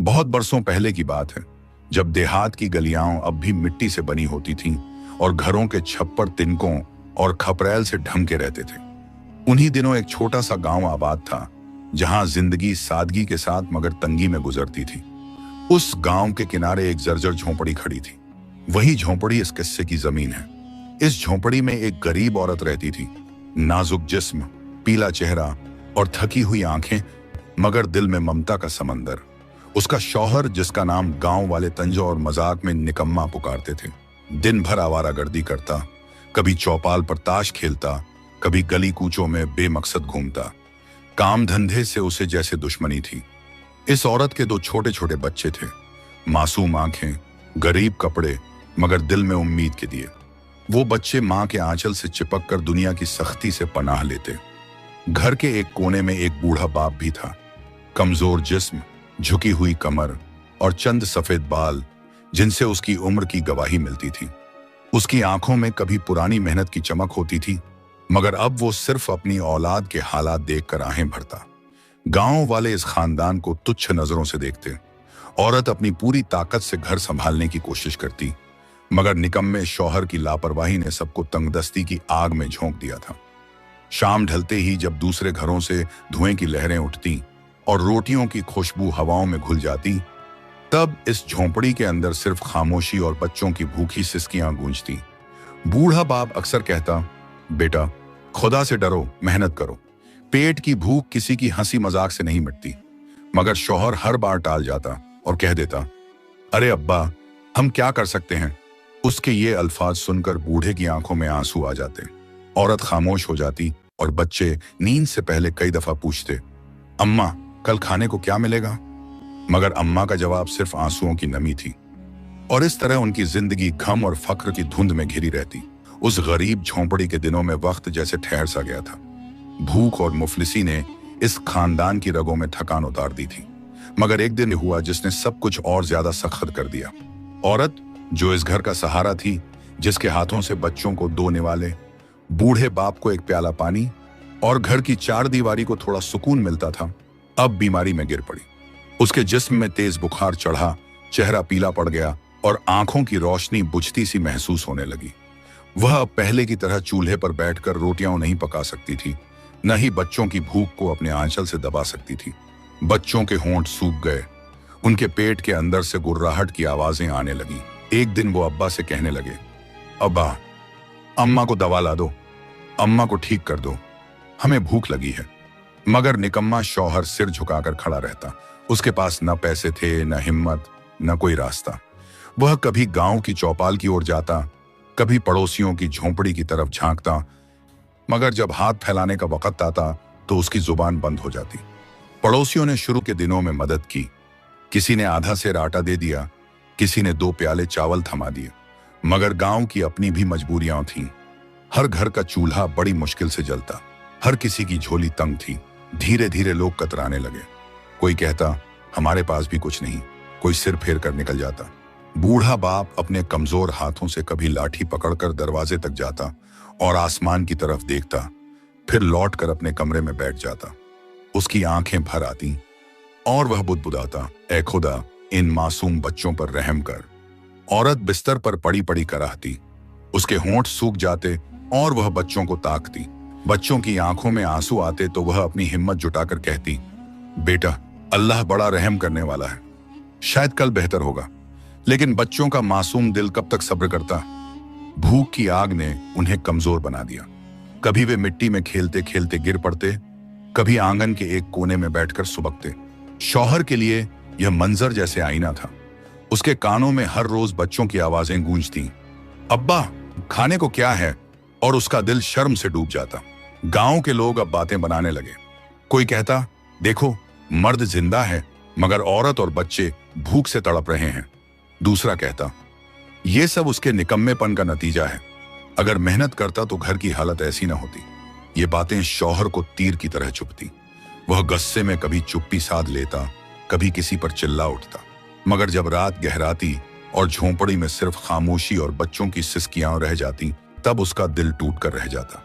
बहुत बरसों पहले की बात है, जब देहात की गलियां अब भी मिट्टी से बनी होती थीं और घरों के छप्पर तिनकों और खपरेल से ढंक के रहते थे। उन्हीं दिनों एक छोटा सा गांव आबाद था, जहां जिंदगी सादगी के साथ मगर तंगी में गुजरती थी। उस गांव के किनारे एक जर्जर झोंपड़ी खड़ी थी। वही झोंपड़ी इस किस्से की जमीन है। इस झोंपड़ी में एक गरीब औरत रहती थी। नाजुक जिस्म, पीला चेहरा और थकी हुई आंखें, मगर दिल में ममता का समंदर। उसका शौहर, जिसका नाम गांव वाले तंजो और मजाक में निकम्मा पुकारते थे, दिन भर आवारागर्दी करता, कभी चौपाल पर ताश खेलता, कभी गली कूचों में बेमकसद घूमता। काम धंधे से उसे जैसे दुश्मनी थी। इस औरत के दो छोटे छोटे बच्चे थे, मासूम आंखें, गरीब कपड़े, मगर दिल में उम्मीद के दिए। वो बच्चे मां के आंचल से चिपक कर दुनिया की सख्ती से पनाह लेते। घर के एक कोने में एक बूढ़ा बाप भी था, कमजोर जिस्म, झुकी हुई कमर और चंद सफेद बाल, जिनसे उसकी उम्र की गवाही मिलती थी। उसकी आंखों में कभी पुरानी मेहनत की चमक होती थी, मगर अब वो सिर्फ अपनी औलाद के हालात देखकर आहें भरता। गांव वाले इस खानदान को तुच्छ नजरों से देखते। औरत अपनी पूरी ताकत से घर संभालने की कोशिश करती, मगर निकम्मे शौहर की लापरवाही ने सबको तंगदस्ती की आग में झोंक दिया था। शाम ढलते ही जब दूसरे घरों से धुएं की लहरें उठती और रोटियों की खुशबू हवाओं में घुल जाती, तब इस झोंपड़ी के अंदर सिर्फ खामोशी और बच्चों की भूखी सिसकियां गूंजती। बूढ़ा बाप अक्सर कहता, बेटा, खुदा से डरो, मेहनत करो। पेट की भूख किसी की हंसी मजाक से नहीं मिटती। मगर शौहर हर बार टाल जाता और कह देता, अरे अब्बा, हम क्या कर सकते हैं। उसके ये अल्फाज सुनकर बूढ़े की आंखों में आंसू आ जाते। औरत खामोश हो जाती और बच्चे नींद से पहले कई दफा पूछते, अम्मा, कल खाने को क्या मिलेगा। मगर अम्मा का जवाब सिर्फ आंसुओं की नमी थी। और इस तरह उनकी जिंदगी गम और फक्र की धुंध में घिरी रहती। उस गरीब झोंपड़ी के दिनों में वक्त जैसे ठहर सा गया था। भूख और मुफलिसी ने इस खानदान की रगों में थकान उतार दी थी। मगर एक दिन हुआ जिसने सब कुछ और ज्यादा सख्त कर दिया। औरत, जो इस घर का सहारा थी, जिसके हाथों से बच्चों को 2 निवाले, बूढ़े बाप को एक प्याला पानी और घर की 4 दीवारी को थोड़ा सुकून मिलता था, अब बीमारी में गिर पड़ी। उसके जिस्म में तेज बुखार चढ़ा, चेहरा पीला पड़ गया और आंखों की रोशनी बुझती सी महसूस होने लगी। वह अब पहले की तरह चूल्हे पर बैठकर रोटियां नहीं पका सकती थी, न ही बच्चों की भूख को अपने आंचल से दबा सकती थी। बच्चों के होंठ सूख गए, उनके पेट के अंदर से गुर्राहट की आवाजें आने लगी। एक दिन वो अब्बा से कहने लगे, अब्बा, अम्मा को दवा ला दो, अम्मा को ठीक कर दो, हमें भूख लगी है। मगर निकम्मा शौहर सिर झुकाकर खड़ा रहता। उसके पास न पैसे थे, न हिम्मत, न कोई रास्ता। वह कभी गांव की चौपाल की ओर जाता, कभी पड़ोसियों की झोंपड़ी की तरफ झांकता, मगर जब हाथ फैलाने का वक्त आता तो उसकी जुबान बंद हो जाती। पड़ोसियों ने शुरू के दिनों में मदद की। किसी ने आधा सेर आटा दे दिया, किसी ने 2 प्याले चावल थमा दिए। मगर गांव की अपनी भी मजबूरियां थीं। हर घर का चूल्हा बड़ी मुश्किल से जलता, हर किसी की झोली तंग थी। धीरे धीरे लोग कतराने लगे। कोई कहता, हमारे पास भी कुछ नहीं। कोई सिर फेर कर निकल जाता। बूढ़ा बाप अपने कमजोर हाथों से कभी लाठी पकड़कर दरवाजे तक जाता और आसमान की तरफ देखता, फिर लौटकर अपने कमरे में बैठ जाता। उसकी आंखें भर आती और वह बुदबुदाता, ऐ खुदा, इन मासूम बच्चों पर रहम कर। औरत बिस्तर पर पड़ी पड़ी कराहती। उसके होंठ सूख जाते और वह बच्चों को ताकती। बच्चों की आंखों में आंसू आते तो वह अपनी हिम्मत जुटाकर कहती, बेटा, अल्लाह बड़ा रहम करने वाला है, शायद कल बेहतर होगा। लेकिन बच्चों का मासूम दिल कब तक सब्र करता। भूख की आग ने उन्हें कमजोर बना दिया। कभी वे मिट्टी में खेलते खेलते गिर पड़ते, कभी आंगन के एक कोने में बैठकर सुबकते। शौहर के लिए यह मंजर जैसे आईना था। उसके कानों में हर रोज बच्चों की आवाजें गूंजती, अब्बा, खाने को क्या है, और उसका दिल शर्म से डूब जाता। गांव के लोग अब बातें बनाने लगे। कोई कहता, देखो, मर्द जिंदा है, मगर औरत और बच्चे भूख से तड़प रहे हैं। दूसरा कहता, यह सब उसके निकम्मेपन का नतीजा है, अगर मेहनत करता तो घर की हालत ऐसी ना होती। ये बातें शौहर को तीर की तरह चुभती। वह गुस्से में कभी चुप्पी साध लेता, कभी किसी पर चिल्ला उठता। मगर जब रात गहराती और झोंपड़ी में सिर्फ खामोशी और बच्चों की सिसकियां रह जाती, तब उसका दिल टूट कर रह जाता।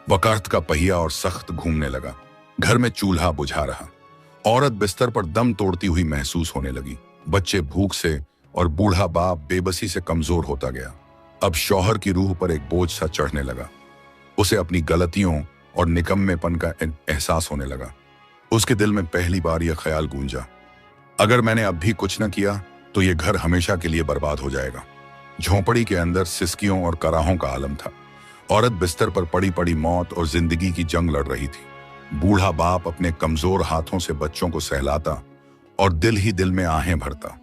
वक़्त का पहिया और सख्त घूमने लगा। घर में चूल्हा बुझा रहा, औरत बिस्तर पर दम तोड़ती हुई महसूस होने लगी। बच्चे भूख से और बूढ़ा बाप बेबसी से कमजोर होता गया। अब शौहर की रूह पर एक बोझ सा चढ़ने लगा। उसे अपनी गलतियों और निकम्मेपन का एहसास होने लगा। उसके दिल में पहली बार यह ख्याल गूंजा, अगर मैंने अब भी कुछ न किया तो यह घर हमेशा के लिए बर्बाद हो जाएगा। झोंपड़ी के अंदर सिसकियों और कराहों का आलम था। औरत बिस्तर पर पड़ी पड़ी मौत और जिंदगी की जंग लड़ रही थी। बूढ़ा बाप अपने कमजोर हाथों से बच्चों को सहलाता और दिल ही दिल में आहें भरता।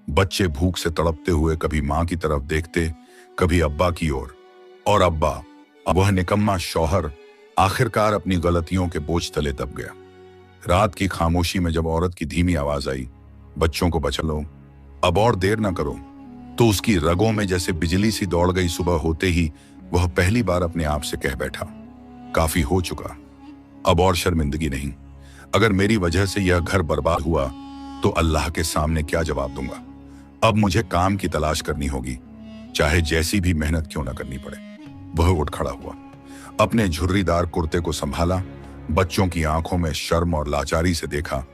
बच्चे भूख से तड़पते हुए कभी मां की तरफ देखते, कभी अब्बा की ओर। और अब्बा, अब वह निकम्मा शौहर, आखिरकार अपनी गलतियों के बोझ तले दब गया। रात की खामोशी में जब औरत की धीमी आवाज आई, बच्चों को बचा लो, अब और देर ना करो, तो उसकी रगों में जैसे बिजली सी दौड़ गई। सुबह होते ही वह पहली बार अपने आप से कह बैठा, काफी हो चुका, अब और शर्मिंदगी नहीं। अगर मेरी वजह से यह घर बर्बाद हुआ तो अल्लाह के सामने क्या जवाब दूंगा। अब मुझे काम की तलाश करनी होगी, चाहे जैसी भी मेहनत क्यों ना करनी पड़े। वह उठ खड़ा हुआ, अपने झुर्रीदार कुर्ते को संभाला, बच्चों की आंखों में शर्म और लाचारी से देखा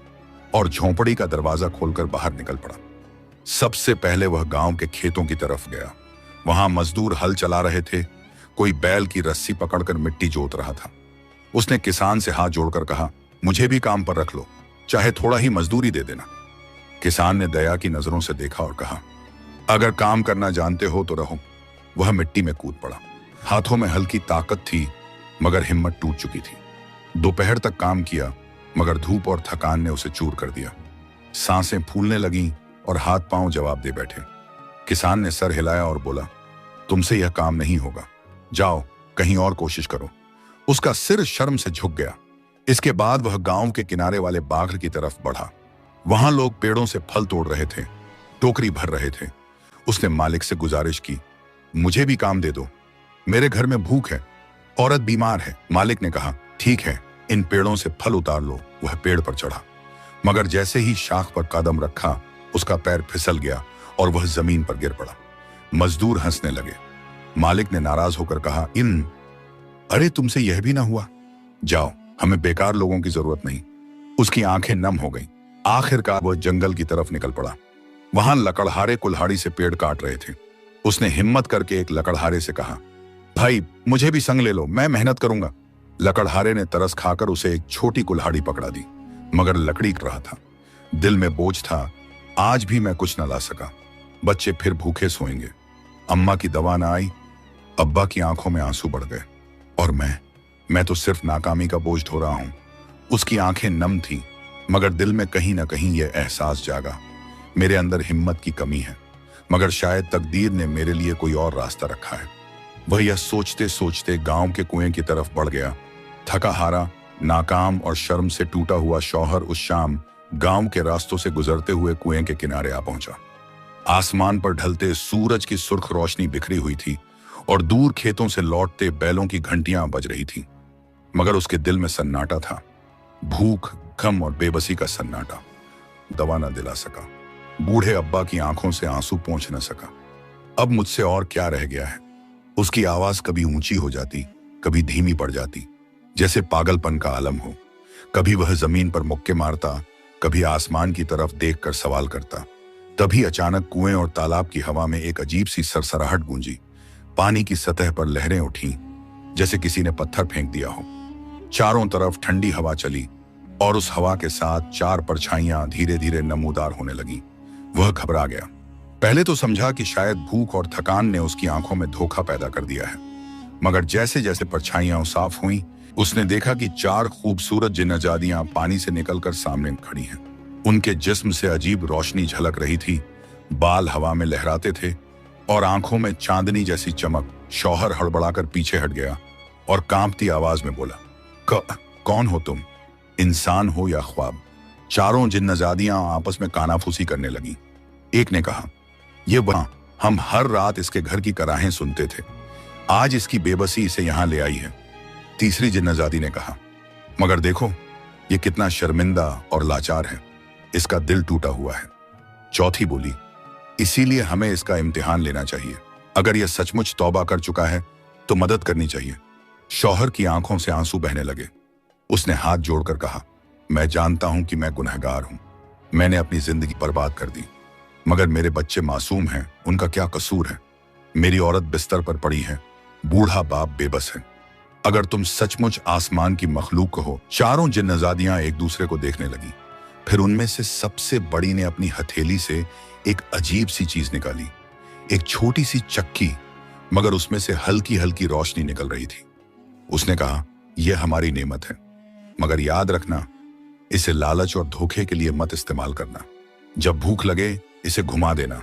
और झोंपड़ी का दरवाजा खोलकर बाहर निकल पड़ा। सबसे पहले वह गांव के खेतों की तरफ गया। वहां मजदूर हल चला रहे थे, कोई बैल की रस्सी पकड़कर मिट्टी जोत रहा था। उसने किसान से हाथ जोड़कर कहा, मुझे भी काम पर रख लो, चाहे थोड़ा ही मजदूरी दे देना। किसान ने दया की नजरों से देखा और कहा, अगर काम करना जानते हो तो रहो। वह मिट्टी में कूद पड़ा। हाथों में हल्की ताकत थी मगर हिम्मत टूट चुकी थी। दोपहर तक काम किया मगर धूप और थकान ने उसे चूर कर दिया। सांसें फूलने लगीं और हाथ पांव जवाब दे बैठे। किसान ने सर हिलाया और बोला, तुमसे यह काम नहीं होगा, जाओ कहीं और कोशिश करो। उसका सिर शर्म से झुक गया। इसके बाद वह गांव के किनारे वाले बाग की तरफ बढ़ा। वहां लोग पेड़ों से फल तोड़ रहे थे, टोकरी भर रहे थे। उसने मालिक से गुजारिश की, मुझे भी काम दे दो, मेरे घर में भूख है, औरत बीमार है। मालिक ने कहा, ठीक है, इन पेड़ों से फल उतार लो। वह पेड़ पर चढ़ा मगर जैसे ही शाख पर कदम रखा उसका पैर फिसल गया और वह जमीन पर गिर पड़ा। मजदूर हंसने लगे। मालिक ने नाराज होकर कहा, अरे तुमसे यह भी ना हुआ, जाओ, हमें बेकार लोगों की जरूरत नहीं। उसकी आंखें नम हो गईं। आखिरकार वह जंगल की तरफ निकल पड़ा। वहां लकड़हारे कुल्हाड़ी से पेड़ काट रहे थे। उसने हिम्मत करके एक लकड़हारे से कहा, भाई मुझे भी संग ले लो, मैं मेहनत करूंगा। लकड़हारे ने तरस खाकर उसे एक छोटी कुल्हाड़ी पकड़ा दी मगर लकड़ी रहा था। दिल में बोझ था, आज भी मैं कुछ न ला सका। बच्चे फिर भूखे सोएंगे। अम्मा की दवा न आई। अब्बा की आंखों में आंसू बढ़ गए। और मैं तो सिर्फ नाकामी का बोझ ढो रहा हूं। उसकी आंखें नम थीं मगर दिल में कहीं ना कहीं यह एहसास जागा, मेरे अंदर हिम्मत की कमी है, मगर शायद तकदीर ने मेरे लिए कोई और रास्ता रखा है। वह यह सोचते सोचते गांव के कुएं की तरफ बढ़ गया। थका हारा, नाकाम और शर्म से टूटा हुआ शौहर उस शाम गांव के रास्तों से गुजरते हुए कुएं के किनारे आ पहुंचा। आसमान पर ढलते सूरज की सुर्ख रोशनी बिखरी हुई थी और दूर खेतों से लौटते बैलों की घंटियां बज रही थीं। मगर उसके दिल में सन्नाटा था, भूख, गम और बेबसी का सन्नाटा। दवा न दिला सका, बूढ़े अब्बा की आंखों से आंसू पोंछ न सका। अब मुझसे और क्या रह गया है। उसकी आवाज कभी ऊंची हो जाती, कभी धीमी पड़ जाती, जैसे पागलपन का आलम हो। कभी वह जमीन पर मुक्के मारता, कभी आसमान की तरफ देखकर सवाल करता। तभी अचानक कुएं और तालाब की हवा में एक अजीब सी सरसराहट गूंजी। पानी की सतह पर लहरें उठी, जैसे किसी ने पत्थर फेंक दिया हो। चारों तरफ ठंडी हवा चली और उस हवा के साथ चार परछाइयां धीरे धीरे नमूदार होने लगी। वह घबरा गया। पहले तो समझा कि शायद भूख और थकान ने उसकी आंखों में धोखा पैदा कर दिया है, मगर जैसे जैसे परछाइयां साफ हुईं, उसने देखा कि चार खूबसूरत जिन्नजादियां पानी से निकलकर सामने खड़ी हैं। उनके जिस्म से अजीब रोशनी झलक रही थी, बाल हवा में लहराते थे और आंखों में चांदनी जैसी चमक। शौहर हड़बड़ाकर पीछे हट गया और कांपती आवाज में बोला, कौन हो तुम, इंसान हो या ख्वाब? चारों जिन्नजादियां आपस में कानाफूसी करने लगी। एक ने कहा, ये वहां हम हर रात इसके घर की कराहें सुनते थे, आज इसकी बेबसी इसे यहां ले आई है। तीसरी जिन्नजादी ने कहा, मगर देखो ये कितना शर्मिंदा और लाचार है, इसका दिल टूटा हुआ है। चौथी बोली, इसीलिए हमें इसका इम्तिहान लेना चाहिए। अगर यह सचमुच तौबा कर चुका है तो मदद करनी चाहिए। शौहर की आंखों से आंसू बहने लगे। उसने हाथ जोड़कर कहा, मैं जानता हूं कि मैं गुनहगार हूं, मैंने अपनी जिंदगी बर्बाद कर दी, मगर मेरे बच्चे मासूम हैं, उनका क्या कसूर है? मेरी औरत बिस्तर पर पड़ी है, बूढ़ा बाप बेबस है। अगर तुम सचमुच आसमान की मखलूक हो। चारों जिन्नजादियां एक दूसरे को देखने लगी। फिर उनमें से सबसे बड़ी ने अपनी हथेली से एक अजीब सी चीज निकाली, एक छोटी सी चक्की, मगर उसमें से हल्की हल्की रोशनी निकल रही थी। उसने कहा, यह हमारी नेमत है, मगर याद रखना, इसे लालच और धोखे के लिए मत इस्तेमाल करना। जब भूख लगे इसे घुमा देना,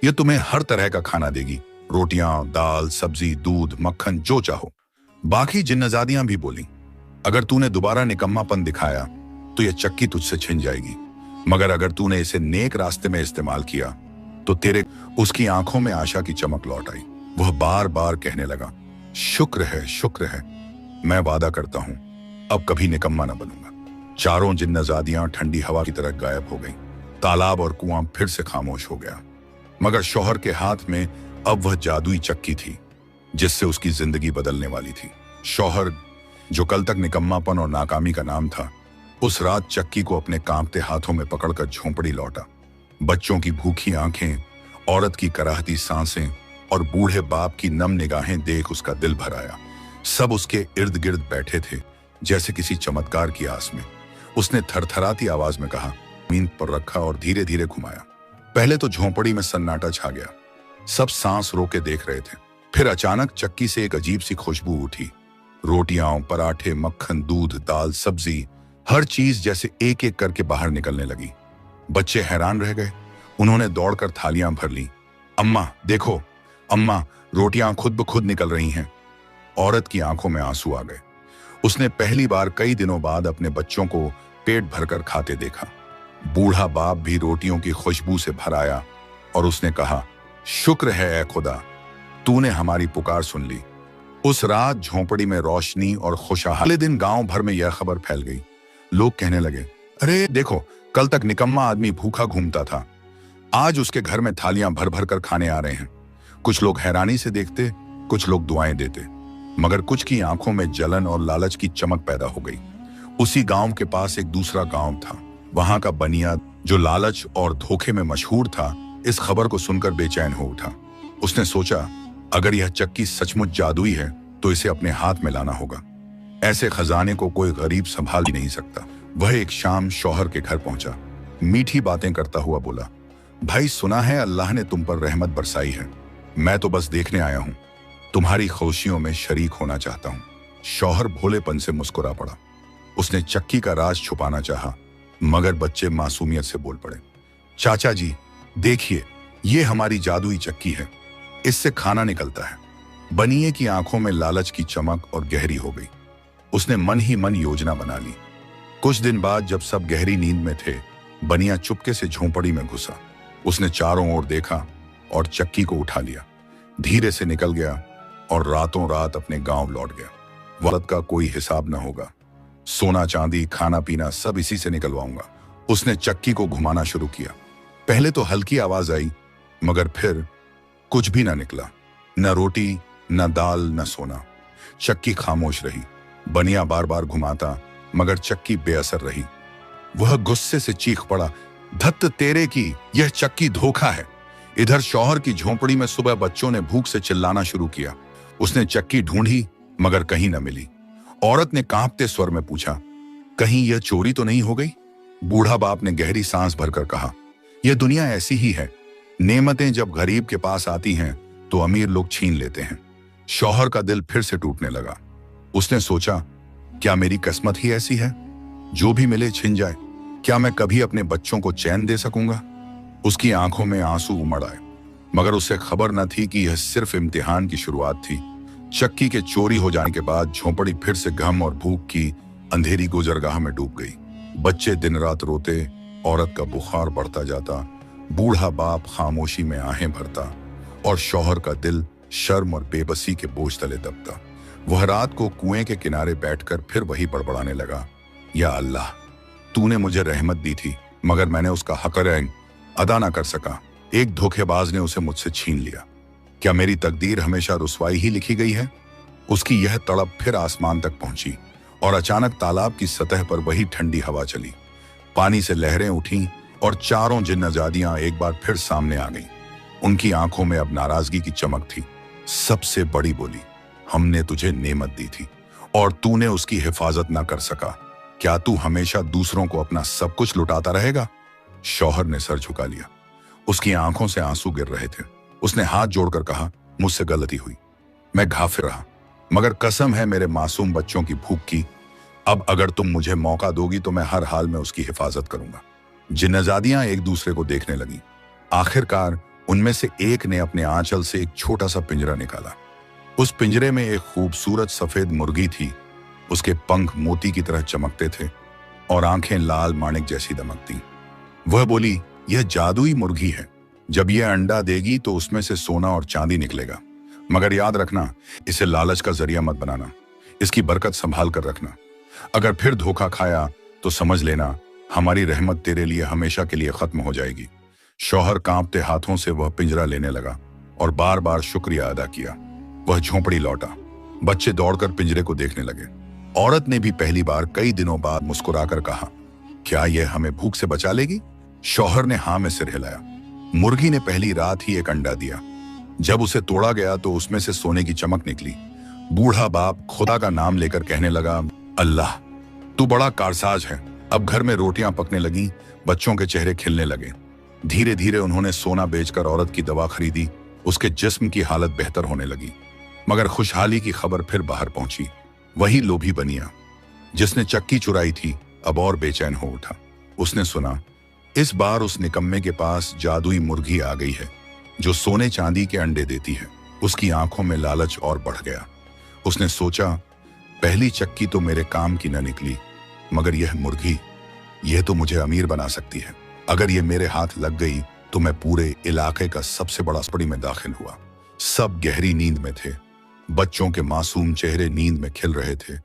यह तुम्हें हर तरह का खाना देगी, रोटियां, दाल, सब्जी, दूध, मक्खन, जो चाहो। बाकी जिन्नजादियां भी बोली, अगर तूने दोबारा निकम्मापन दिखाया तो यह चक्की तुझसे छिन जाएगी, मगर अगर तूने इसे नेक रास्ते में इस्तेमाल किया तो तेरे। उसकी आंखों में आशा की चमक लौट आई। वह बार बार कहने लगा, शुक्र है, शुक्र है, मैं वादा करता हूं अब कभी निकम्मा न बनूंगा। चारों जिन्नजादियां ठंडी हवा की तरह गायब हो गईं। तालाब और कुआं फिर से खामोश हो गया, मगर शौहर के हाथ में अब वह जादुई चक्की थी जिससे उसकी जिंदगी बदलने वाली थी। शौहर, जो कल तक निकम्मापन और नाकामी का नाम था, उस रात चक्की को अपने कांपते हाथों में पकड़कर झोंपड़ी लौटा। बच्चों की भूखी आंखें, औरत की कराहती सांसें और बूढ़े बाप की नम निगाहें देख उसका दिल भर आया। सब उसके इर्द गिर्द बैठे थे जैसे किसी चमत्कार की आस में। उसने थरथराती आवाज में कहा, जमीन पर रखा और धीरे धीरे घुमाया। पहले तो झोंपड़ी में सन्नाटा छा गया, सब सांस रोके देख रहे थे। फिर अचानक चक्की से एक अजीब सी खुशबू उठी। रोटियां, पराठे, मक्खन, दूध, दाल, सब्जी, हर चीज जैसे एक एक करके बाहर निकलने लगी। बच्चे हैरान रह गए। उन्होंने दौड़कर थालियां भर ली। अम्मा देखो, अम्मा, रोटियां खुद ब खुद निकल रही हैं। औरत की आंखों में आंसू आ गए। उसने पहली बार कई दिनों बाद अपने बच्चों को पेट भरकर खाते देखा। बूढ़ा बाप भी रोटियों की खुशबू से भर आया और उसने कहा, शुक्र है ए खुदा, तूने हमारी पुकार सुन ली। उस रात झोंपड़ी में रोशनी और खुशहाली। अगले दिन गांव भर में यह खबर फैल गई। लोग कहने लगे, अरे देखो, कल तक निकम्मा आदमी भूखा घूमता था, आज उसके घर में थालियां भर भर कर खाने आ रहे हैं। कुछ लोग हैरानी से देखते, कुछ लोग दुआएं देते, मगर कुछ की आंखों में जलन और लालच की चमक पैदा हो गई। उसी गांव के पास एक दूसरा गांव था। वहां का बनिया, जो लालच और धोखे में मशहूर था, इस खबर को सुनकर बेचैन हो उठा। उसने सोचा, अगर यह चक्की सचमुच जादुई है तो इसे अपने हाथ में लाना होगा। ऐसे खजाने को कोई गरीब संभाल ही नहीं सकता। वह एक शाम शौहर के घर पहुंचा। मीठी बातें करता हुआ बोला, भाई, सुना है अल्लाह ने तुम पर रहमत बरसाई है। मैं तो बस देखने आया हूं, तुम्हारी खुशियों में शरीक होना चाहता हूं। शौहर भोलेपन से मुस्कुरा पड़ा। उसने चक्की का राज छुपाना चाहा, मगर बच्चे मासूमियत से बोल पड़े, चाचा जी देखिए, ये हमारी जादुई चक्की है, इससे खाना निकलता है। बनिए की आंखों में लालच की चमक और गहरी हो गई। उसने मन ही मन योजना बना ली। कुछ दिन बाद जब सब गहरी नींद में थे, बनिया चुपके से झोंपड़ी में घुसा। उसने चारों ओर देखा और चक्की को उठा लिया, धीरे से निकल गया और रातों रात अपने गांव लौट गया। वक्त का कोई हिसाब ना होगा, सोना चांदी, खाना पीना सब इसी से निकलवाऊंगा। उसने चक्की को घुमाना शुरू किया। पहले तो हल्की आवाज आई, मगर फिर कुछ भी ना निकला। न रोटी, न दाल, न सोना। चक्की खामोश रही। बनिया बार बार घुमाता, मगर चक्की बेअसर रही। वह गुस्से से चीख पड़ा, धत्त तेरे की, यह चक्की धोखा है। इधर शौहर की झोंपड़ी में सुबह बच्चों ने भूख से चिल्लाना शुरू किया। उसने चक्की ढूंढी, मगर कहीं न मिली। औरत ने कांपते स्वर में पूछा, कहीं यह चोरी तो नहीं हो गई? बूढ़ा बाप ने गहरी सांस भरकर कहा, यह दुनिया ऐसी ही है। नेमतें जब गरीब के पास आती हैं तो अमीर लोग छीन लेते हैं। शौहर का दिल फिर से टूटने लगा। उसने सोचा, क्या मेरी किस्मत ही ऐसी है, जो भी मिले छिन जाए? क्या मैं कभी अपने बच्चों को चैन दे सकूंगा? उसकी आंखों में आंसू उमड़ आए, मगर उसे खबर न थी कि यह सिर्फ इम्तिहान की शुरुआत थी। चक्की के चोरी हो जाने के बाद झोंपड़ी फिर से गम और भूख की अंधेरी गुजरगाह में डूब गई। बच्चे दिन रात रोते, औरत का बुखार बढ़ता जाता, बूढ़ा बाप खामोशी में आहें भरता और शौहर का दिल शर्म और बेबसी के बोझ तले दबता। वह रात को कुएं के किनारे बैठकर फिर वही बड़बड़ाने लगा, या अल्लाह, तूने मुझे रहमत दी थी, मगर मैंने उसका हक़ अदा ना कर सका। एक धोखेबाज ने उसे मुझसे छीन लिया। क्या मेरी तकदीर हमेशा रुसवाई ही लिखी गई है? उसकी यह तड़प फिर आसमान तक पहुंची और अचानक तालाब की सतह पर वही ठंडी हवा चली, पानी से लहरें उठीं और चारों जिन्नजादियां एक बार फिर सामने आ गईं। उनकी आंखों में अब नाराजगी की चमक थी। सबसे बड़ी बोली, हमने तुझे नेमत दी थी और तूने उसकी हिफाजत ना कर सका। क्या तू हमेशा दूसरों को अपना सब कुछ लुटाता रहेगा? शौहर ने सर झुका लिया। उसकी आंखों से आंसू गिर रहे थे। उसने हाथ जोड़कर कहा, मुझसे गलती हुई, मैं घाफिर रहा, मगर कसम है मेरे मासूम बच्चों की भूख की। अब अगर तुम मुझे मौका दोगी तो मैं हर हाल में उसकी हिफाजत करूंगा। जिन्नजादियां एक दूसरे को देखने लगी। आखिरकार उनमें से एक ने अपने आंचल से एक छोटा सा पिंजरा निकाला। उस पिंजरे में एक खूबसूरत सफेद मुर्गी थी। उसके पंख मोती की तरह चमकते थे और आंखें लाल माणिक जैसी दमकती। वह बोली, यह जादुई मुर्गी है। जब यह अंडा देगी तो उसमें से सोना और चांदी निकलेगा, मगर याद रखना, इसे लालच का जरिया मत बनाना। इसकी बरकत संभाल कर रखना। अगर फिर धोखा खाया तो समझ लेना हमारी रहमत तेरे लिए हमेशा के लिए खत्म हो जाएगी। शौहर कांपते हाथों से वह पिंजरा लेने लगा और बार बार शुक्रिया अदा किया। वह झोंपड़ी लौटा। बच्चे दौड़कर पिंजरे को देखने लगे। औरत ने भी पहली बार कई दिनों बाद मुस्कुराकर कहा, क्या यह हमें भूख से बचा लेगी? शौहर ने हाँ में सिर हिलाया। मुर्गी ने पहली रात ही एक अंडा दिया। जब उसे तोड़ा गया तो उसमें से सोने की चमक निकली। बूढ़ा बाप खुदा का नाम लेकर कहने लगा, अल्लाह तू बड़ा कारसाज है। अब घर में रोटियां पकने लगी, बच्चों के चेहरे खिलने लगे। धीरे धीरे उन्होंने सोना बेचकर औरत की दवा खरीदी। उसके जिस्म की हालत बेहतर होने लगी। मगर खुशहाली की खबर फिर बाहर पहुंची। वही लोभी बनिया जिसने चक्की चुराई थी अब और बेचैन हो उठा। उसने सुना इस बार उस निकम्मे के पास जादुई मुर्गी आ गई है जो सोने चांदी के अंडे देती है। उसकी आंखों में लालच और बढ़ गया। उसने सोचा, पहली चक्की तो मेरे काम की न निकली, मगर यह मुर्गी, यह तो मुझे अमीर बना सकती है। अगर यह मेरे हाथ लग गई तो मैं पूरे इलाके का सबसे बड़ा स्पड़ी में दाखिल हुआ। सब गहरी नींद में थे। बच्चों के मासूम चेहरे नींद में खिल रहे थे।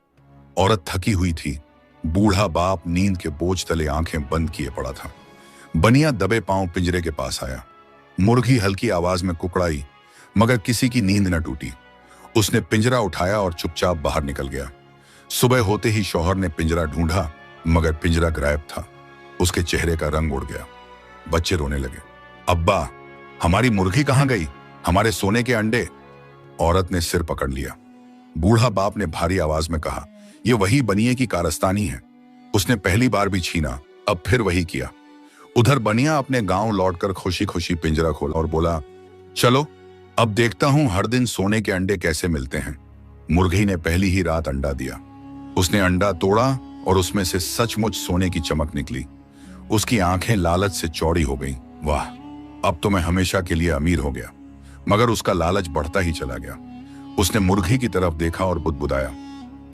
औरत थकी हुई थी। बूढ़ा बाप नींद के बोझ तले आंखें बंद किए पड़ा था। बनिया दबे पांव पिंजरे के पास आया। मुर्गी हल्की आवाज में कुकड़ाई, मगर किसी की नींद न टूटी। उसने पिंजरा उठाया और चुपचाप बाहर निकल गया। सुबह होते ही शौहर ने पिंजरा ढूंढा, मगर पिंजरा गायब था। उसके चेहरे का रंग उड़ गया। बच्चे रोने लगे, अब्बा हमारी मुर्गी कहां गई? हमारे सोने के अंडे? औरत ने सिर पकड़ लिया। बूढ़ा बाप ने भारी आवाज में कहा, यह वही बनिए की कारस्तानी है। उसने पहली बार भी छीना, अब फिर वही किया। उधर बनिया अपने गांव लौटकर खुशी खुशी पिंजरा खोला और बोला, चलो अब देखता हूं हर दिन सोने के अंडे कैसे मिलते हैं। मुर्गी ने पहली ही रात अंडा दिया। उसने अंडा तोड़ा और उसमें से सचमुच सोने की चमक निकली। उसकी आंखें लालच से चौड़ी हो गईं। वाह, अब तो मैं हमेशा के लिए अमीर हो गया। मगर उसका लालच बढ़ता ही चला गया। उसने मुर्गी की तरफ देखा और बुदबुदाया,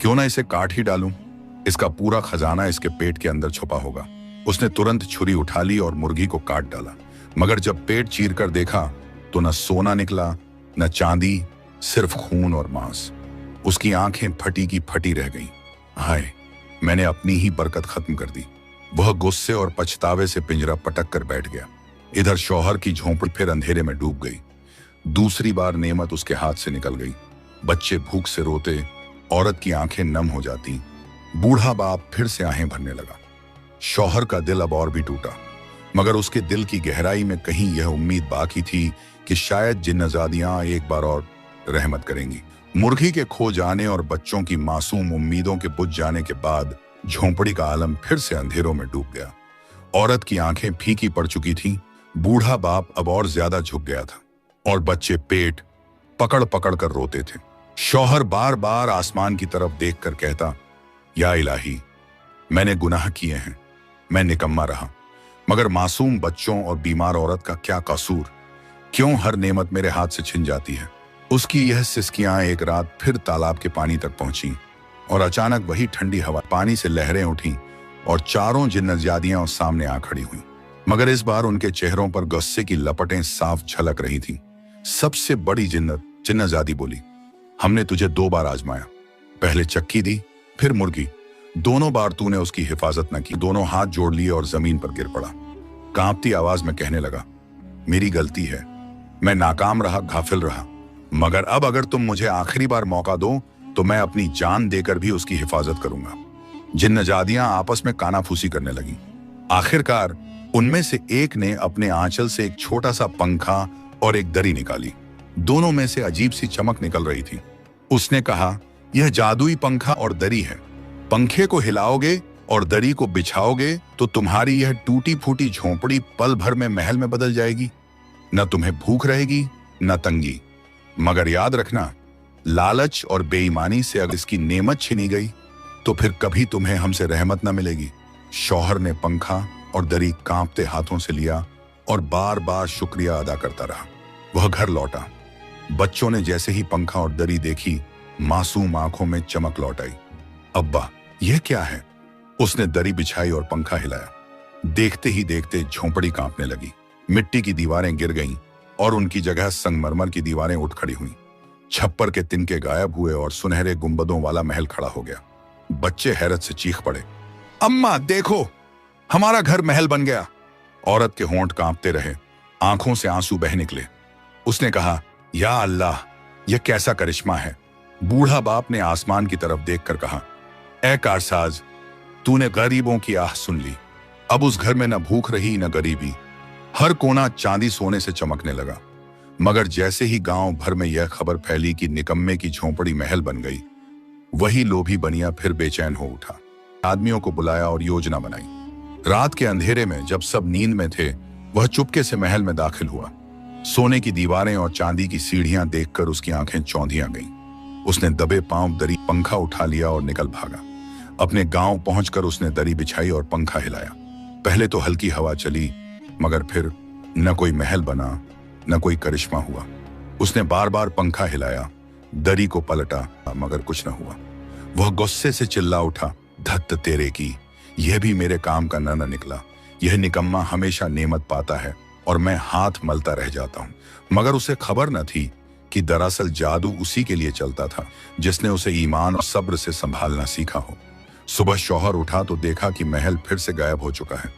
क्यों ना इसे काट ही डालूं? इसका पूरा खजाना इसके पेट के अंदर छुपा होगा। उसने तुरंत छुरी उठा ली और मुर्गी को काट डाला। मगर जब पेट चीर कर देखा तो न सोना निकला, न चांदी, सिर्फ खून और मांस। उसकी आंखें फटी की फटी रह गईं। हाय, मैंने अपनी ही बरकत खत्म कर दी। वह गुस्से और पछतावे से पिंजरा पटक कर बैठ गया। इधर शौहर की झोंपड़ी फिर अंधेरे में डूब गई। दूसरी बार नेमत उसके हाथ से निकल गई। बच्चे भूख से रोते, औरत की आंखें नम हो जाती। बूढ़ा बाप फिर से आहें भरने लगा। शौहर का दिल अब और भी टूटा, मगर उसके दिल की गहराई में कहीं यह उम्मीद बाकी थी कि शायद जिन्नजादियां एक बार और रहमत करेंगी। मुर्गी के खो जाने और बच्चों की मासूम उम्मीदों के बुझ जाने के बाद झोंपड़ी का आलम फिर से अंधेरों में डूब गया। औरत की आंखें फीकी पड़ चुकी थीं। बूढ़ा बाप अब और ज्यादा झुक गया था और बच्चे पेट पकड़ पकड़ कर रोते थे। शौहर बार बार आसमान की तरफ देखकर कहता, या इलाही, मैंने गुनाह किए हैं, मैं निकम्मा रहा, मगर मासूम बच्चों और बीमार औरत का क्या कसूर? क्यों हर नेमत मेरे हाथ से छिन जाती है? उसकी यह सिसकियां एक रात फिर तालाब के पानी तक पहुंची और अचानक वही ठंडी हवा, पानी से लहरें उठी और चारों जिन्नजादियां उस सामने आ खड़ी हुई। मगर इस बार उनके चेहरों पर गुस्से की लपटें साफ झलक रही थीं। सबसे बड़ी जिन्नजादी बोली, हमने तुझे 2 बार आजमाया, पहले चक्की दी, फिर मुर्गी। दोनों बार तूने उसकी हिफाजत न की। दोनों हाथ जोड़ लिए और जमीन पर गिर पड़ा। कांपती आवाज में कहने लगा, मेरी गलती है, मैं नाकाम रहा, गाफिल रहा, मगर अब अगर तुम मुझे आखिरी बार मौका दो तो मैं अपनी जान देकर भी उसकी हिफाजत करूंगा। जिन्नजादियां आपस में कानाफूसी करने लगी। आखिरकार उनमें से एक ने अपने आंचल से एक छोटा सा पंखा और एक दरी निकाली। दोनों में से अजीब सी चमक निकल रही थी। उसने कहा, यह जादुई पंखा और दरी है। पंखे को हिलाओगे और दरी को बिछाओगे तो तुम्हारी यह टूटी फूटी झोंपड़ी पल भर में महल में बदल जाएगी। न तुम्हें भूख रहेगी न तंगी। मगर याद रखना, लालच और बेईमानी से अगर इसकी नेमत छीनी गई तो फिर कभी तुम्हें हमसे रहमत न मिलेगी। शौहर ने पंखा और दरी कांपते हाथों से लिया और बार बार शुक्रिया अदा करता रहा। वह घर लौटा। बच्चों ने जैसे ही पंखा और दरी देखी, मासूम आंखों में चमक लौट आई। अब्बा, यह क्या है? उसने दरी बिछाई और पंखा हिलाया। देखते ही देखते झोंपड़ी कांपने लगी। मिट्टी की दीवारें गिर गईं और उनकी जगह संगमरमर की दीवारें उठ खड़ी हुईं। छप्पर के तिनके गायब हुए और सुनहरे गुंबदों वाला महल खड़ा हो गया। बच्चे हैरत से चीख पड़े, अम्मा देखो, हमारा घर महल बन गया। औरत के होंठ कांपते रहे, आंखों से आंसू बह निकले। उसने कहा, या अल्लाह, यह कैसा करिश्मा है। बूढ़ा बाप ने आसमान की तरफ देखकर कहा, ए कारसाज, तूने गरीबों की आह सुन ली। अब उस घर में न भूख रही न गरीबी। हर कोना चांदी सोने से चमकने लगा। मगर जैसे ही गांव भर में यह खबर फैली कि निकम्मे की झोंपड़ी महल बन गई, वही लोभी बनिया फिर बेचैन हो उठा। आदमियों को बुलाया और योजना बनाई। रात के अंधेरे में जब सब नींद में थे, वह चुपके से महल में दाखिल हुआ। सोने की दीवारें और चांदी की सीढ़ियां देखकर उसकी आंखें चौंधियां गईं। उसने दबे पांव दरी पंखा उठा लिया और निकल भागा। अपने गांव पहुंचकर उसने दरी बिछाई और पंखा हिलाया। पहले तो हल्की हवा चली, मगर फिर न कोई महल बना न कोई करिश्मा हुआ। उसने बार बार पंखा हिलाया, दरी को पलटा, मगर कुछ न हुआ। वह गुस्से से चिल्ला उठा, धत्त तेरे की, यह भी मेरे काम का न निकला। यह निकम्मा हमेशा नेमत पाता है और मैं हाथ मलता रह जाता हूं। मगर उसे खबर न थी कि दरअसल जादू उसी के लिए चलता था जिसने उसे ईमान और सब्र से संभालना सीखा हो। सुबह शौहर उठा तो देखा कि महल फिर से गायब हो चुका है।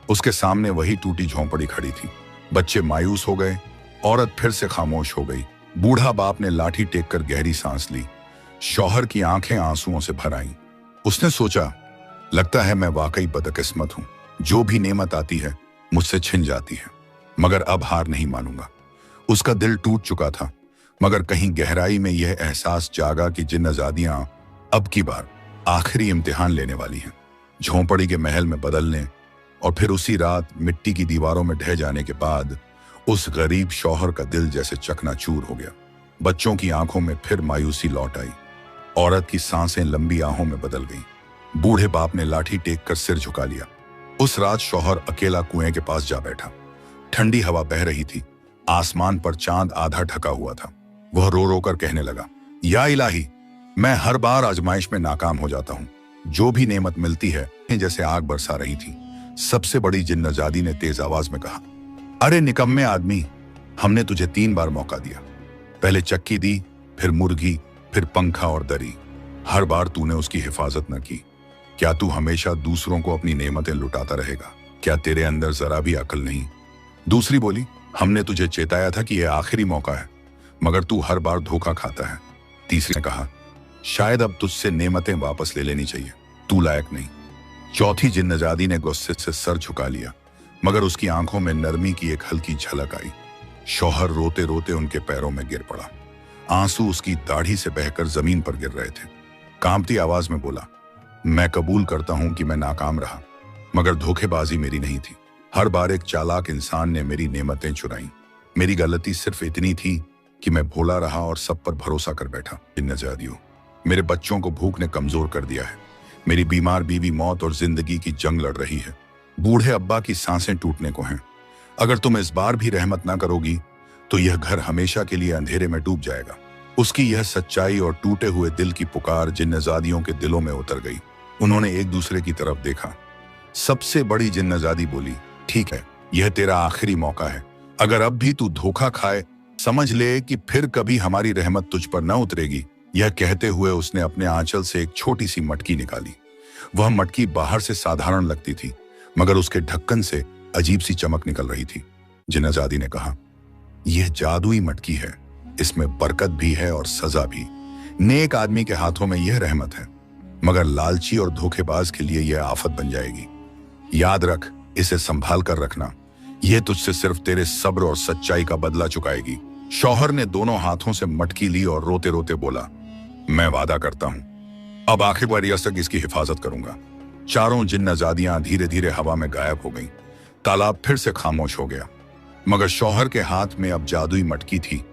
उसके सामने वही टूटी झोंपड़ी खड़ी थी। बच्चे मायूस हो गए, औरत फिर से खामोश हो गई। बूढ़ा बाप ने लाठी टेक कर गहरी सांस ली। शौहर की आंखें आंसुओं से भर आईं। उसने सोचा, लगता है मैं वाकई बदकिस्मत हूं। जो भी नेमत आती है मुझसे छिन जाती है, मगर अब हार नहीं मानूंगा। उसका दिल टूट चुका था, मगर कहीं गहराई में यह एहसास जागा कि जिन्नजादियां अब की बार आखिरी इम्तिहान लेने वाली हैं। झोंपड़ी के महल में बदलने और फिर उसी रात मिट्टी की दीवारों में ढह जाने के बाद उस गरीब शौहर का दिल जैसे चकनाचूर हो गया। बच्चों की आंखों में फिर मायूसी लौट आई। औरत की सांसें लंबी आहों में बदल गईं। बूढ़े बाप ने लाठी टेक कर सिर झुका लिया। उस रात शौहर अकेला कुएं के पास जा बैठा। ठंडी हवा बह रही थी। आसमान पर चांद आधा ढका हुआ था। वह रो रो कर कहने लगा, या इलाही, मैं हर बार आजमाइश में नाकाम हो जाता हूं। जो भी नेमत मिलती है जैसे आग बरसा रही थी। सबसे बड़ी जिन्नजादी ने तेज आवाज में कहा, अरे निकम्मे आदमी, हमने तुझे 3 बार मौका दिया। पहले चक्की दी, फिर मुर्गी, फिर पंखा और दरी। हर बार तूने उसकी हिफाजत न की। क्या तू हमेशा दूसरों को अपनी नेमतें लुटाता रहेगा? क्या तेरे अंदर जरा भी अकल नहीं? दूसरी बोली, हमने तुझे चेताया था कि यह आखिरी मौका है, मगर तू हर बार धोखा खाता है। तीसरी ने कहा, शायद अब तुझसे नेमतें वापस ले लेनी चाहिए, तू लायक नहीं। चौथी जिन्नजादी ने गुस्से से सर झुका लिया, मगर उसकी आंखों में नरमी की एक हल्की झलक आई। शौहर रोते रोते उनके पैरों में गिर पड़ा। आंसू उसकी दाढ़ी से बहकर जमीन पर गिर रहे थे। कांपती आवाज में बोला, मैं कबूल करता हूं कि मैं नाकाम रहा, मगर धोखेबाजी मेरी नहीं थी। हर बार एक चालाक इंसान ने मेरी नेमतें चुराई। मेरी गलती सिर्फ इतनी थी कि मैं भोला रहा और सब पर भरोसा कर बैठा। जिन्नजादियों, मेरे बच्चों को भूख ने कमजोर कर दिया है। मेरी बीमार बीवी मौत और जिंदगी की जंग लड़ रही है। बूढ़े अब्बा की सांसें टूटने को हैं। अगर तुम इस बार भी रहमत ना करोगी तो यह घर हमेशा के लिए अंधेरे में डूब जाएगा। उसकी यह सच्चाई और टूटे हुए दिल की पुकार जिन्नजादियों के दिलों में उतर गई। उन्होंने एक दूसरे की तरफ देखा। सबसे बड़ी जिन्नजादी बोली, ठीक है, यह तेरा आखिरी मौका है। अगर अब भी तू धोखा खाए, समझ ले कि फिर कभी हमारी रहमत तुझ पर न उतरेगी। यह कहते हुए उसने अपने आंचल से एक छोटी सी मटकी निकाली। वह मटकी बाहर से साधारण लगती थी, मगर उसके ढक्कन से अजीब सी चमक निकल रही थी। जिन्नजादी ने कहा, यह जादुई मटकी है, इसमें बरकत भी है और सजा भी। नेक आदमी के हाथों में यह रहमत है, मगर लालची और धोखेबाज के लिए यह आफत बन जाएगी। याद रख, इसे संभाल कर रखना, यह तुझसे सिर्फ तेरे सब्र और सच्चाई का बदला चुकाएगी। शौहर ने दोनों हाथों से मटकी ली और रोते रोते बोला, मैं वादा करता हूं, अब आखिर बरिस तक इसकी हिफाजत करूंगा। चारों जिन्नजादियां धीरे धीरे हवा में गायब हो गईं। तालाब फिर से खामोश हो गया, मगर शौहर के हाथ में अब जादुई मटकी थी,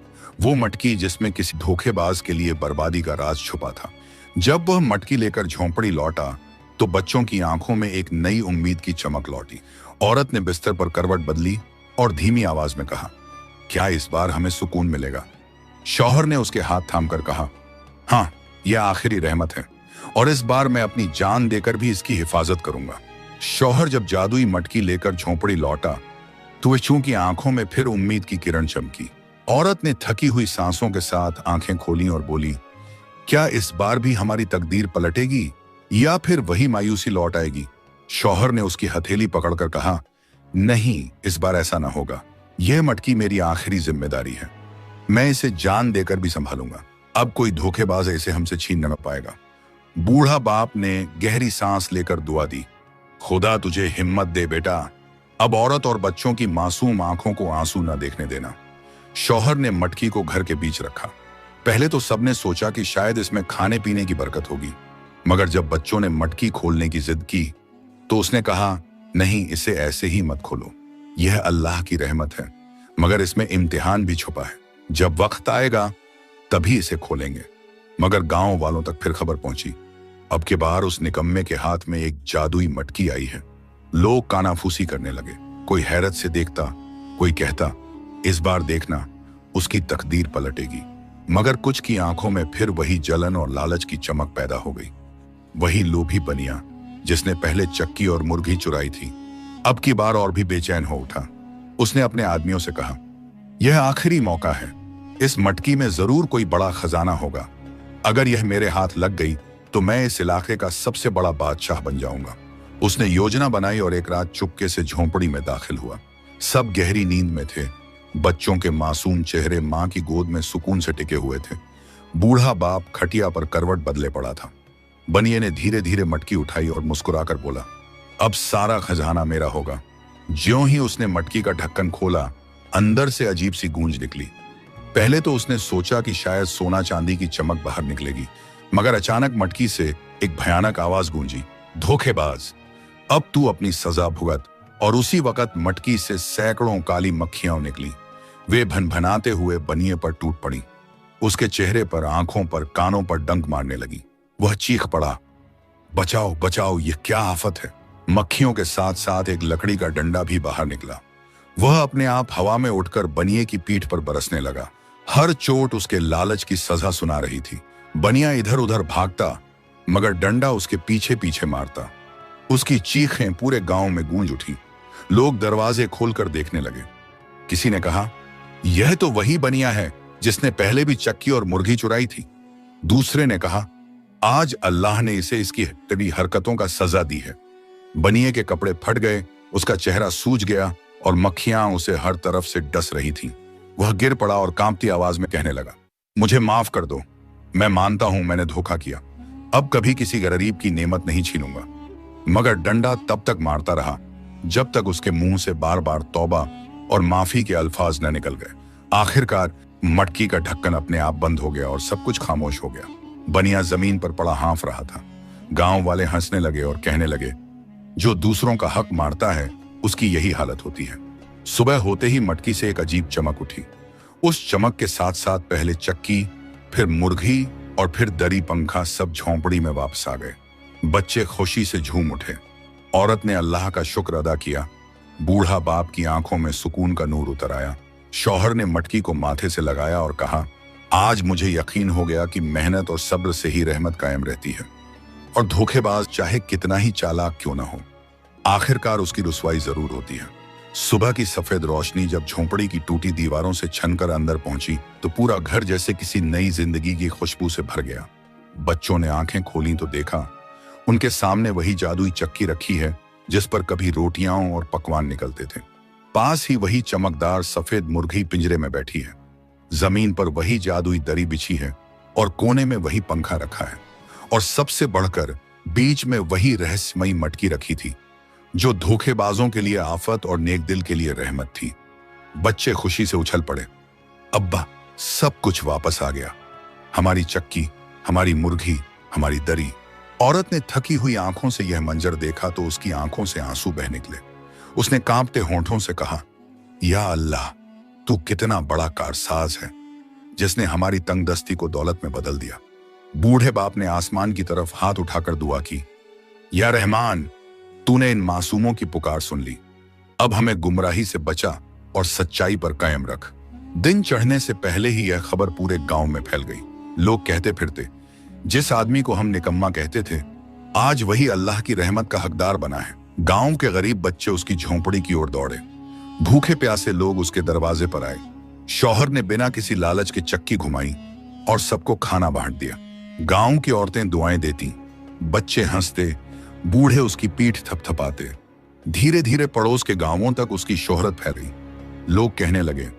वो मटकी जिसमें किसी धोखेबाज के लिए बर्बादी का राज छुपा था। जब वह मटकी लेकर झोंपड़ी लौटा तो बच्चों की आंखों में एक नई उम्मीद की चमक लौटी। औरत ने बिस्तर पर करवट बदली और धीमी आवाज में कहा, क्या इस बार हमें सुकून मिलेगा? शौहर ने उसके हाथ थामकर कहा, हाँ, यह आखिरी रहमत है और इस बार मैं अपनी जान देकर भी इसकी हिफाजत करूंगा। शौहर जब जादुई मटकी लेकर झोंपड़ी लौटा तो वह चूंकि आंखों में फिर उम्मीद की किरण चमकी। औरत ने थकी हुई सांसों के साथ आंखें खोली और बोली, क्या इस बार भी हमारी तकदीर पलटेगी या फिर वही मायूसी लौट आएगी? शौहर ने उसकी हथेली पकड़कर कहा, नहीं, इस बार ऐसा ना होगा। यह मटकी मेरी आखिरी जिम्मेदारी है, मैं इसे जान देकर भी संभालूंगा। अब कोई धोखेबाज इसे हमसे छीन न पाएगा। बूढ़ा बाप ने गहरी सांस लेकर दुआ दी, खुदा तुझे हिम्मत दे बेटा, अब औरत और बच्चों की मासूम आंखों को आंसू न देखने देना। शौहर ने मटकी को घर के बीच रखा। पहले तो सबने सोचा कि शायद इसमें खाने पीने की बरकत होगी, मगर जब बच्चों ने मटकी खोलने की जिद की तो उसने कहा, नहीं, इसे ऐसे ही मत खोलो, यह अल्लाह की रहमत है, मगर इसमें इम्तिहान भी छुपा है। जब वक्त आएगा तभी इसे खोलेंगे। मगर गांव वालों तक फिर खबर पहुंची, अब के बार उस निकम्मे के हाथ में एक जादुई मटकी आई है। लोग कानाफूसी करने लगे, कोई हैरत से देखता, कोई कहता, इस बार देखना उसकी तकदीर पलटेगी। मगर कुछ की आंखों में फिर वही जलन और लालच की चमक पैदा हो गई। वही लोभी बनिया जिसने पहले चक्की और मुर्गी चुराई थी, अब की बार और भी बेचैन हो उठा। उसने अपने आदमियों से कहा, यह आखिरी मौका है, इस मटकी में जरूर कोई बड़ा खजाना होगा। अगर यह मेरे हाथ लग गई तो मैं इस इलाके का सबसे बड़ा बादशाह बन जाऊंगा। उसने योजना बनाई और एक रात चुपके से झोंपड़ी में दाखिल हुआ। सब गहरी नींद में थे। बच्चों के मासूम चेहरे मां की गोद में सुकून से टिके हुए थे। बूढ़ा बाप खटिया पर करवट बदले पड़ा था। बनिए ने धीरे धीरे मटकी उठाई और मुस्कुराकर बोला, अब सारा खजाना मेरा होगा। ज्यों ही उसने मटकी का ढक्कन खोला, अंदर से अजीब सी गूंज निकली। पहले तो उसने सोचा कि शायद सोना चांदी की चमक बाहर निकलेगी, मगर अचानक मटकी से एक भयानक आवाज गूंजी, धोखेबाज, अब तू अपनी सजा भुगत। और उसी वक्त मटकी से सैकड़ों काली मक्खियां निकली। वे भनभनाते हुए बनिए पर टूट पड़ी। उसके चेहरे पर, आंखों पर, कानों पर डंक मारने लगी। वह चीख पड़ा, बचाओ बचाओ, यह क्या आफत है। मक्खियों के साथ साथ एक लकड़ी का डंडा भी बाहर निकला। वह अपने आप हवा में उठकर बनिए की पीठ पर बरसने लगा। हर चोट उसके लालच की सजा सुना रही थी। बनिया इधर उधर भागता, मगर डंडा उसके पीछे पीछे मारता। उसकी चीखें पूरे गांव में गूंज उठी। लोग दरवाजे खोलकर देखने लगे। किसी ने कहा, यह तो वही बनिया है जिसने पहले भी चक्की और मुर्गी चुराई थी। दूसरे ने कहा, आज अल्लाह ने इसे इसकी तेरी हरकतों का सजा दी है। बनिए के कपड़े फट गए, उसका चेहरा सूज गया और मक्खियां उसे हर तरफ से डस रही थीं। वह गिर पड़ा और कांपती आवाज में कहने लगा, मुझे माफ कर दो, मैं मानता हूं मैंने धोखा किया, अब कभी किसी गरीब की नेमत नहीं छीनूंगा। मगर डंडा तब तक मारता रहा जब तक उसके मुंह से बार बार तौबा और माफी के अल्फाज न निकल गए। आखिरकार मटकी का ढक्कन अपने आप बंद हो गया और सब कुछ खामोश हो गया। बनिया जमीन पर पड़ा हाँफ रहा था। गांव वाले हंसने लगे और कहने लगे, जो दूसरों का हक मारता है उसकी यही हालत होती है। सुबह होते ही मटकी से एक अजीब चमक उठी। उस चमक के साथ साथ पहले चक्की, फिर मुर्गी और फिर दरी पंखा सब झोंपड़ी में वापस आ गए। बच्चे खुशी से झूम उठे। औरत ने अल्लाह का शुक्र अदा किया। बूढ़ा बाप की आंखों में सुकून का नूर उतर आया। शौहर ने मटकी को माथे से लगाया और कहा, आज मुझे यकीन हो गया कि मेहनत और सब्र से ही रहमत कायम रहती है, और धोखेबाज चाहे कितना ही चालाक क्यों ना हो, आखिरकार उसकी रुसवाई जरूर होती है। सुबह की सफेद रोशनी जब झोंपड़ी की टूटी दीवारों से छनकर अंदर पहुंची तो पूरा घर जैसे किसी नई जिंदगी की खुशबू से भर गया। बच्चों ने आंखें खोली तो देखा उनके सामने वही जादुई चक्की रखी है जिस पर कभी रोटियां और पकवान निकलते थे। पास ही वही चमकदार सफेद मुर्गी पिंजरे में बैठी है। जमीन पर वही जादुई दरी बिछी है और कोने में वही पंखा रखा है, और सबसे बढ़कर बीच में वही रहस्यमयी मटकी रखी थी जो धोखेबाजों के लिए आफत और नेक दिल के लिए रहमत थी। बच्चे खुशी से उछल पड़े। अब्बा, सब कुछ वापस आ गया, हमारी चक्की, हमारी मुर्गी, हमारी दरी। औरत ने थकी हुई आंखों से यह मंजर देखा तो उसकी आंखों से आंसू बह निकले। उसने कांपते होंठों से कहा, या अल्लाह, तू कितना बड़ा कारसाज है जिसने हमारी तंगदस्ती को दौलत में बदल दिया। बूढ़े बाप ने आसमान की तरफ हाथ उठाकर दुआ की, या रहमान, तूने इन मासूमों की पुकार सुन ली, अब हमें गुमराही से बचा और सच्चाई पर कायम रख। दिन चढ़ने से पहले ही यह खबर पूरे गांव में फैल गई। लोग कहते फिरते, जिस आदमी को हम निकम्मा कहते थे, आज वही अल्लाह की रहमत का हकदार बना है। गांव के गरीब बच्चे उसकी झोंपड़ी की ओर दौड़े। भूखे प्यासे लोग उसके दरवाजे पर आए। शौहर ने बिना किसी लालच के चक्की घुमाई और सबको खाना बांट दिया। गांव की औरतें दुआएं देती, बच्चे हंसते, बूढ़े उसकी पीठ थपथपाते। धीरे धीरे पड़ोस के गांवों तक उसकी शोहरत फैली। लोग कहने लगे,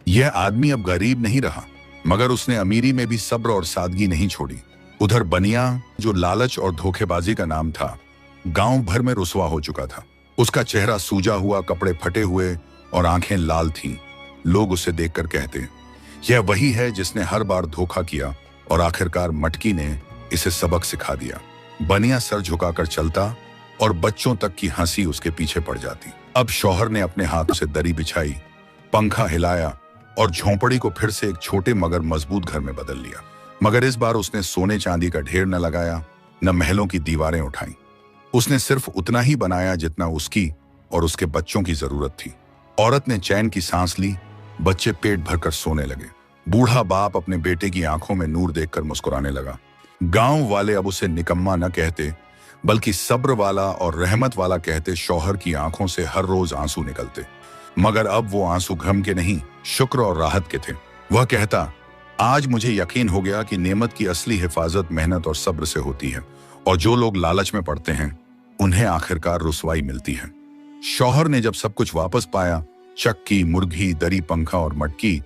यह आदमी अब गरीब नहीं रहा, मगर उसने अमीरी में भी सब्र और सादगी नहीं छोड़ी। उधर बनिया, जो लालच और धोखेबाजी का नाम था, गांव भर में रुसवा हो चुका था। उसका चेहरा सूजा हुआ, कपड़े फटे हुए और आंखें लाल थीं। लोग उसे देखकर कहते, यह वही है जिसने हर बार धोखा किया और आखिरकार मटकी ने इसे सबक सिखा दिया। बनिया सर झुकाकर चलता और बच्चों तक की हंसी उसके पीछे पड़ जाती। अब शौहर ने अपने हाथों से दरी बिछाई, पंखा हिलाया और झोंपड़ी को फिर से एक छोटे मगर मजबूत घर में बदल लिया। मगर इस बार उसने सोने चांदी का ढेर न लगाया, न महलों की दीवारें उठाई। उसने सिर्फ उतना ही बनाया जितना उसकी और उसके बच्चों की जरूरत थी। औरत ने चैन की सांस ली, बच्चे पेट भरकर सोने लगे। बूढ़ा बाप अपने बेटे की आंखों में नूर देखकर मुस्कुराने लगा। गांव वाले अब उसे निकम्मा न कहते, बल्कि सब्र वाला और रहमत वाला कहते। शौहर की आंखों से हर रोज आंसू निकलते, मगर अब वो आंसू गम के नहीं, शुक्र और राहत के थे। वह कहता, आज मुझे यकीन हो गया कि नेमत की असली हिफाजत मेहनत और सब्र से होती है, और जो लोग लालच में पड़ते हैं उन्हें आखिरकार रुसवाई मिलती है। शौहर ने जब सब कुछ वापस पाया, चक्की, मुर्गी, दरी, पंखा और मटकी,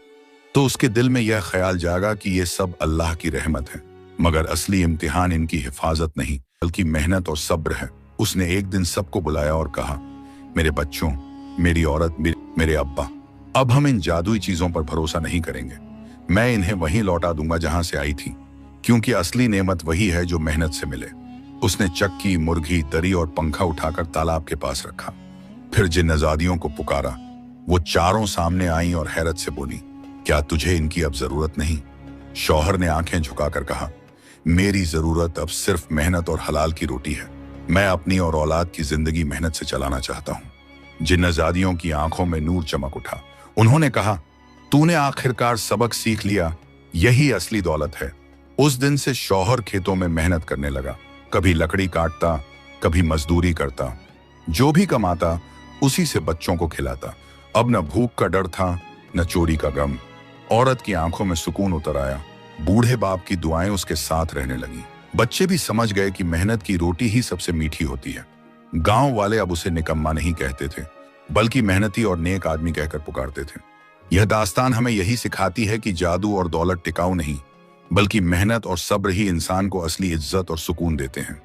तो उसके दिल में यह ख्याल जागा कि ये सब अल्लाह की रहमत है, मगर असली इम्तिहान इनकी हिफाजत नहीं बल्कि मेहनत और सब्र है। उसने एक दिन सबको बुलाया और कहा, मेरे बच्चों, मेरी औरत, मेरे अब्बा, अब हम इन जादुई चीजों पर भरोसा नहीं करेंगे। मैं इन्हें वहीं लौटा दूंगा जहां से आई थी, क्योंकि असली नेमत वही है जो मेहनत से मिले। उसने चक्की, मुर्गी, दरी और पंखा उठाकर तालाब के पास रखा। फिर जिन नजादियों को पुकारा, वो चारों सामने आई और हैरत से बोली, क्या तुझे इनकी अब जरूरत नहीं? शौहर ने आंखें झुकाकर कहा, मेरी जरूरत अब सिर्फ मेहनत और हलाल की रोटी है। मैं अपनी और औलाद की जिंदगी मेहनत से चलाना चाहता हूँ। जिन नजादियों की आंखों में नूर चमक उठा। उन्होंने कहा, तूने आखिरकार सबक सीख लिया, यही असली दौलत है। उस दिन से शौहर खेतों में मेहनत करने लगा। कभी लकड़ी काटता, कभी मजदूरी करता। जो भी कमाता उसी से बच्चों को खिलाता। अब न भूख का डर था, न चोरी का गम। औरत की आंखों में सुकून उतर आया। बूढ़े बाप की दुआएं उसके साथ रहने लगी। बच्चे भी समझ गए कि मेहनत की रोटी ही सबसे मीठी होती है। गांव वाले अब उसे निकम्मा नहीं कहते थे, बल्कि मेहनती और नेक आदमी कहकर पुकारते थे। यह दास्तान हमें यही सिखाती है कि जादू और दौलत टिकाऊ नहीं, बल्कि मेहनत और सब्र ही इंसान को असली इज्जत और सुकून देते हैं।